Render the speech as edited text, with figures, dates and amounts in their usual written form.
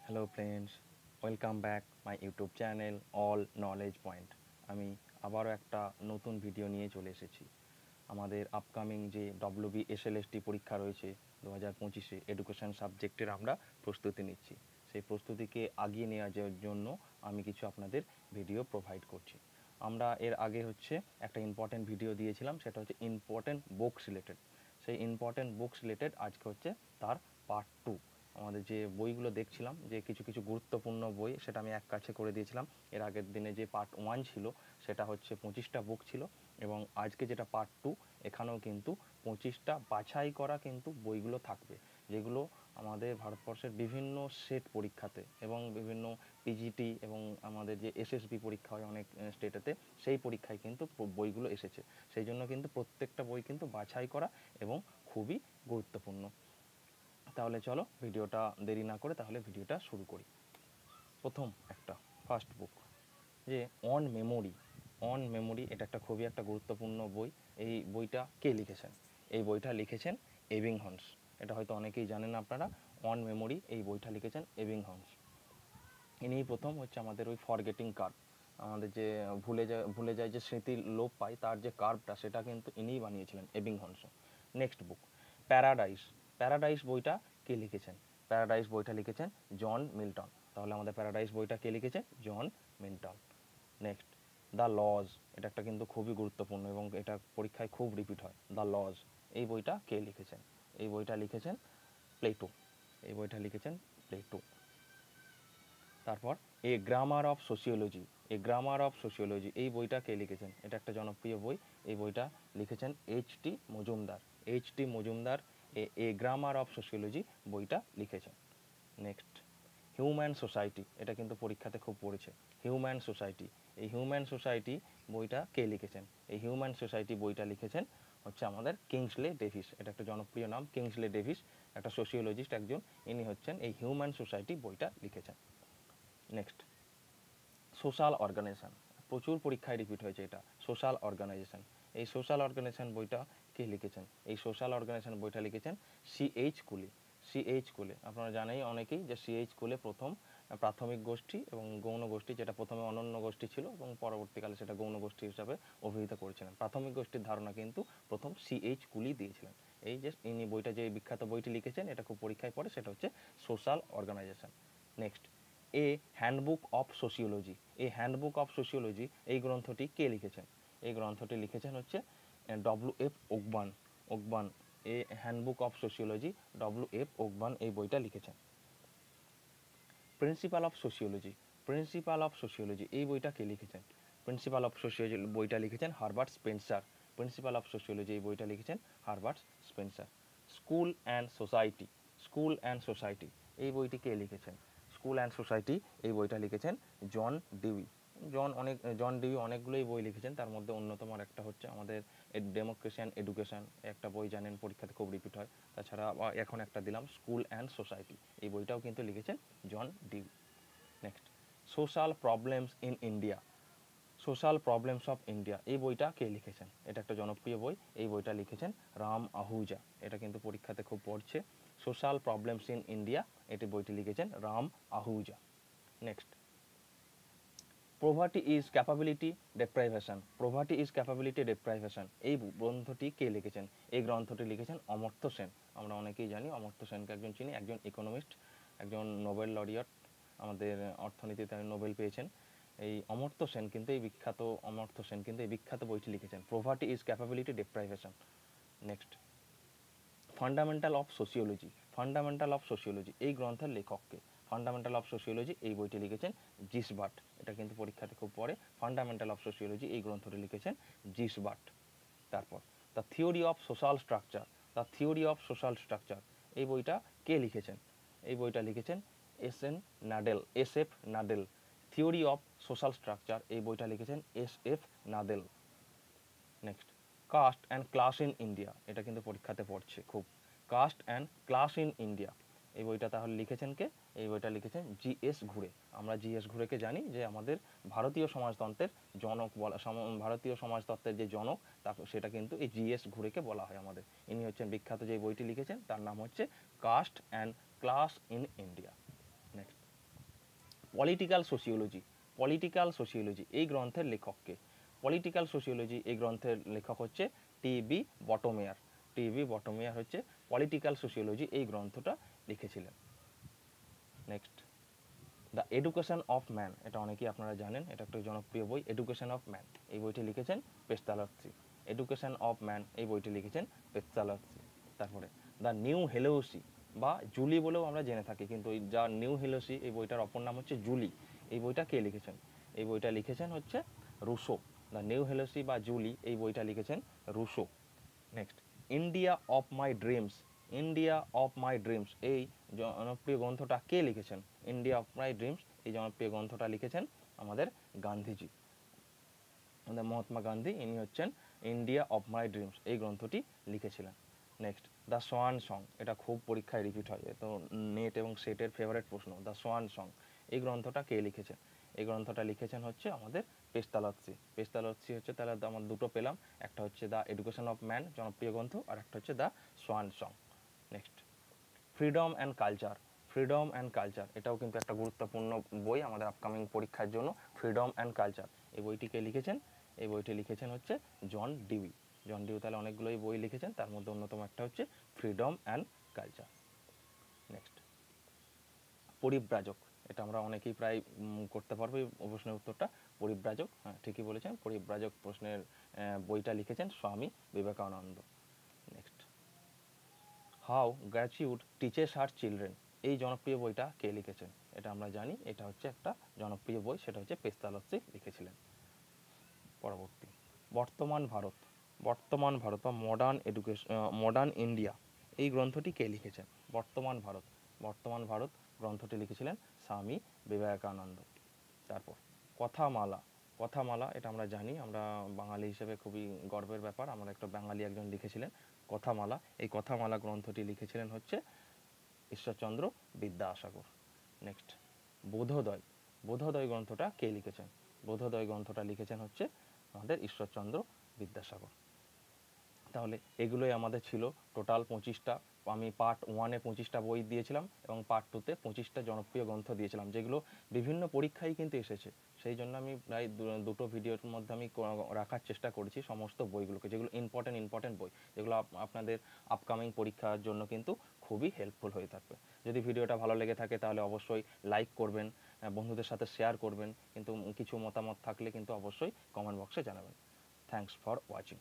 Hello friends, welcome back my YouTube channel all knowledge point. আমি আবারও একটা নতুন ভিডিও নিয়ে চলে এসেছি। আমাদের আপকামিং যে WBSLST পরীক্ষা রয়েছে 2025-এ এডুকেশন সাবজেক্টের আমরা প্রস্তুতি নিচ্ছি। সেই প্রস্তুতিকে আগিয়ে নেওয়ার জন্য আমি কিছু আপনাদের ভিডিও প্রোভাইড করছি। আমরা এর আগে একটা ইম্পর্টেন্ট ভিডিও দিয়েছিলাম, সেটা হচ্ছে ইম্পর্টেন্ট বুকস রিলেটেড। সেই ইম্পর্টেন্ট বুকস রিলেটেড আজকে তার পার্ট 2। আমাদের যে বইগুলো দেখছিলাম, যে কিছু কিছু গুরুত্বপূর্ণ বই, সেটা আমি এক কাছে করে দিয়েছিলাম। এর আগের দিনে যে পার্ট 1 ছিল সেটা 25টা বুক ছিল, এবং আজকে যেটা পার্ট 2, এখানেও কিন্তু 25টা বাছাই করা কিন্তু বইগুলো থাকবে, যেগুলো আমাদের ভারতবর্ষের বিভিন্ন সেট পরীক্ষাতে এবং বিভিন্ন পিজিটি এবং আমাদের যে এসএসবি পরীক্ষা হয় অনেক স্টেটেতে, সেই পরীক্ষায় কিন্তু বইগুলো এসেছে। সেই জন্য কিন্তু প্রত্যেকটা বই কিন্তু বাছাই করা এবং খুবই গুরুত্বপূর্ণ। তাহলে চলো ভিডিওটা দেরি না করে তাহলে ভিডিওটা শুরু করি। প্রথম একটা ফার্স্ট বুক, যে অন মেমোরি এটা একটা খুবই একটা গুরুত্বপূর্ণ বই। এই বইটা কে লিখেছেন? এই বইটা লিখেছেন এবিংহন্স। এটা হয়তো অনেকেই জানেন আপনারা। অন মেমোরি এই বইটা লিখেছেন এবিংহন্স। ইনি প্রথম আমাদের ওই ফরগেটিং কার্ভ, আমাদের যে ভুলে যায় যে স্মৃতির লোপ পায়, তার যে কার্ভটা, সেটা কিন্তু ইনিই বানিয়েছিলেন, এবিংহন্স। নেক্সট বুক, প্যারাডাইস। প্যারাডাইস বইটা কে লিখেছেন? প্যারাডাইস বইটা লিখেছেন জন মিল্টন। তাহলে আমাদের প্যারাডাইস বইটা কে লিখেছে? John Milton. Next, the laws. এটা একটা কিন্তু খুবই গুরুত্বপূর্ণ এবং এটা পরীক্ষায় খুব রিপিট হয়। দ্য লজ এই বইটা কে লিখেছেন? এই বইটা লিখেছেন প্লেটো। এই বইটা লিখেছেন প্লেটো। তারপর এ গ্রামার অফ সোশিওলজি এই বইটা কে লিখেছেন? এটা একটা জনপ্রিয় বই। এই বইটা লিখেছেন H T. Majumdar. H T. Majumdar grammar of sociology বইটা লিখেছেন। Next, human society. এটা কিন্তু পরীক্ষাতে খুব পড়েছে। হিউম্যান সোসাইটি, এই হিউম্যান সোসাইটি বইটা কে লিখেছেন? এই হিউম্যান সোসাইটি বইটা লিখেছেন আমাদের কিংসলে ডেভিস। এটা একটা জনপ্রিয় নাম, কিংসলে ডেভিস, একটা সোশিওলজিস্ট একজন। ইনি এই হিউম্যান সোসাইটি বইটা লিখেছেন। Next, social organisation. প্রচুর পরীক্ষায় রিপিট হয়েছে এটা, সোশ্যাল অর্গানাইজেশন। এই সোশ্যাল অর্গানাইজেশন বইটা কে লিখেছেন? এই সোশ্যাল অর্গানাইজেশন বইটা লিখেছেন সিএইচ কুলি। সিএইচ কুলে, আপনারা জানেই অনেকেই যে সিএইচ কুলে প্রথম প্রাথমিক গোষ্ঠী এবং গৌণ গোষ্ঠী, যেটা প্রথমে অনন্য গোষ্ঠী ছিল এবং পরবর্তীকালে সেটা গৌণ গোষ্ঠী হিসাবে অভিহিত করেছিলেন। প্রাথমিক গোষ্ঠীর ধারণা কিন্তু প্রথম সিএইচ কুলি দিয়েছিলেন। এই যে ইনি বইটা, যে বিখ্যাত বইটি লিখেছেন, এটা খুব পরীক্ষায় পড়ে, সেটা social organisation. Next, a handbook of sociology. এই হ্যান্ডবুক অফ সোশিওলজি এই গ্রন্থটি কে লিখেছেন? এই গ্রন্থটি লিখেছেন W F. Ogburn. Ogburn a handbook of sociology, W F. Ogburn এই বইটা লিখেছেন। Principal of sociology. Principal of sociology এই বইটা কে লিখেছেন? প্রিন্সিপাল অফ সোশিওলজি বইটা লিখেছেন Herbert Spencer. Principal of sociology এই বইটা লিখেছেন Herbert Spencer. School and society. School and society এই বইটি কে লিখেছেন? স্কুল অ্যান্ড সোসাইটি এই বইটা লিখেছেন জন ডিউই। জন ডিউই অনেকগুলোই বই লিখেছেন, তার মধ্যে অন্যতম একটা আমাদের ডেমোক্রেসি এডুকেশন, একটা বই জানেন পরীক্ষাতে খুব রিপিট হয়। তাছাড়া এখন একটা দিলাম স্কুল অ্যান্ড সোসাইটি, এই বইটাও কিন্তু লিখেছেন John Dewey. Next, social problems in India. Social problems of India এই বইটা কে লিখেছেন? এটা একটা জনপ্রিয় বই। এই বইটা লিখেছেন রাম আহুজা। এটা কিন্তু পরীক্ষাতে খুব পড়ছে। সোশ্যাল প্রবলেমস ইন ইন্ডিয়া এটি বইটি লিখেছেন Ram Ahuja. Next, poverty is capability deprivation. Poverty is capability deprivation এই গ্রন্থটি কে লিখেছেন? এই গ্রন্থটি লিখেছেন অমর্ত্য সেন। আমরা অনেকেই জানি অমর্ত্য সেনকে, একজন চিনি, একজন ইকোনমিস্ট, একজন নোবেল লরিয়ট, আমাদের অর্থনীতিতে নোবেল পেয়েছেন। এই অমর্ত্য সেন কিন্তু এই বিখ্যাত বইটি লিখেছেন, poverty is capability deprivation. Next, fundamental of sociology. Fundamental of sociology এই গ্রন্থের লেখককে? ফান্ডামেন্টাল অফ সোশিওলজি এই বইটি লিখেছেন জিসবার্ট। এটা কিন্তু পরীক্ষাতে খুব পড়ে। ফান্ডামেন্টাল অফ সোশিওলজি এই গ্রন্থটি লিখেছেন জিসবার্ট। তারপর the theory of social structure. The theory of social structure এই বইটা কে লিখেছেন? এই বইটা লিখেছেন S F. Nadel. Theory of social structure এই বইটা লিখেছেন S F. Nadel. Next, caste and class in India. এটা কিন্তু পরীক্ষাতে পড়ছে খুব। Caste and class in India এই বইটা তাহলে লিখেছেন কে? এই বইটা লিখেছেন জি.এস. ঘুরে। আমরা জি.এস. ঘুরেকে জানি যে আমাদের ভারতীয় সমাজতন্ত্রের জনক বলা, ভারতীয় সমাজতত্ত্বের যে জনক, সেটা কিন্তু এই জি.এস. ঘুরেকে বলা হয় আমাদের। ইনি বিখ্যাত যে বইটি লিখেছেন, তার নাম caste and class in India. Next, political sociology, political sociology এই গ্রন্থের লেখককে, পলিটিক্যাল সোশিওলজি এই গ্রন্থের লেখক হচ্ছে টি.বি. বটমেয়ার। টি.বি. বটমেয়ার হচ্ছে পলিটিক্যাল সোশিওলজি এই গ্রন্থটা লিখেছিলেন। Next, the education of man, এটা অনেকেই আপনারা জানেন, এটা একটা জনপ্রিয় বই। এডুকেশন অফ ম্যান এই বইটি লিখেছেন পেস্তালস্কি। এডুকেশন অফ ম্যান এই বইটি লিখেছেন পেস্তালস্কি। তারপরে দ্য নিউ হেলোসি বা জুলি বলেও আমরা জেনে থাকি, কিন্তু এই যা নিউ হেলোসি এই বইটার অপর নাম হচ্ছে জুলি। এই বইটা কে লিখেছেন? এই বইটা লিখেছেন হচ্ছে রুশো। দ্য নিউ হেলোসি বা জুলি এই বইটা লিখেছেন Rousseau. Next, India of my dreams, India of my dreams এই জনপ্রিয় গ্রন্থটা কে লিখেছেন? ইন্ডিয়া অফ মাই ড্রিমস এই জনপ্রিয় গ্রন্থটা লিখেছেন আমাদের গান্ধীজি, আমাদের মহাত্মা গান্ধী। ইনি হচ্ছেন ইন্ডিয়া অফ মাই ড্রিমস এই গ্রন্থটি লিখেছিলেন। নেক্সট, দ্য সোয়ান সং, এটা খুব পরীক্ষায় রিপিট হয়, তো নেট এবং সেটের ফেভারিট প্রশ্ন। দ্য সোয়ান সং এই গ্রন্থটা কে লিখেছেন? এই গ্রন্থটা লিখেছেন হচ্ছে আমাদের পেস্তালস্কি। পেস্তালস্কি হচ্ছে, তাহলে আমার দুটো পেলাম, একটা হচ্ছে দ্য এডুকেশন অফ ম্যান জনপ্রিয় গ্রন্থ, আর একটা হচ্ছে the swan song. Next, freedom and culture, freedom and culture এটাও কিন্তু একটা গুরুত্বপূর্ণ বই আমাদের আপকামিং পরীক্ষার জন্য। ফ্রিডম অ্যান্ড কালচার এই বইটিকে লিখেছেন, এই বইটি লিখেছেন হচ্ছে জন ডিউই। জন ডিউই তাহলে অনেকগুলোই বই লিখেছেন, তার মধ্যে অন্যতম একটা হচ্ছে ফ্রিডম অ্যান্ড কালচার। নেক্সট, পরিব্রাজক, এটা আমরা অনেকেই প্রায় করতে পারবো এই প্রশ্নের উত্তরটা। পরিব্রাজক, হ্যাঁ ঠিকই বলেছেন, পরিব্রাজক প্রশ্নের বইটা লিখেছেন Swami Vivekananda. Next, how gratitude teaches her children এই জনপ্রিয় বইটা কে লিখেছেন? এটা আমরা জানি, এটা হচ্ছে একটা জনপ্রিয় বই, সেটা হচ্ছে পেস্তালস্কি লিখেছিলেন। পরবর্তী, বর্তমান ভারত, বর্তমান ভারত বা মডার্ন এডুকেশন, মডার্ন ইন্ডিয়া এই গ্রন্থটি কে লিখেছেন? বর্তমান ভারত, বর্তমান ভারত গ্রন্থটি লিখেছিলেন স্বামী বিবেকানন্দ। তারপর কথামালা, কথামালা এটা আমরা জানি, আমরা বাঙালি হিসেবে খুবই গর্বের ব্যাপার, আমরা একটা বাঙালি একজন লিখেছিলেন কথামালা। এই কথামালা গ্রন্থটি লিখেছিলেন হচ্ছে ঈশ্বরচন্দ্র বিদ্যাসাগর। নেক্সট, বোধোদয়, বোধোদয় গ্রন্থটা কে লিখেছেন? বোধোদয় গ্রন্থটা লিখেছেন হচ্ছে আমাদের ঈশ্বরচন্দ্র বিদ্যাসাগর। তাহলে এগুলোই আমাদের ছিল টোটাল 25টা। আমি পার্ট 1-এ 25টা বই দিয়েছিলাম এবং পার্ট 2-তে 25টা জনপ্রিয় গ্রন্থ দিয়েছিলাম, যেগুলো বিভিন্ন পরীক্ষায় কিন্তু এসেছে। সেই জন্য আমি প্রায় দুটো ভিডিওর মধ্যে আমি রাখার চেষ্টা করেছি সমস্ত বইগুলোকে, যেগুলো ইম্পর্টেন্ট বই, যেগুলো আপনাদের আপকামিং পরীক্ষার জন্য কিন্তু খুবই হেল্পফুল হয়ে থাকবে। যদি ভিডিওটা ভালো লেগে থাকে তাহলে অবশ্যই লাইক করবেন, বন্ধুদের সাথে শেয়ার করবেন, কিন্তু কিছু মতামত থাকলে কিন্তু অবশ্যই কমেন্ট বক্সে জানাবেন। Thanks for watching.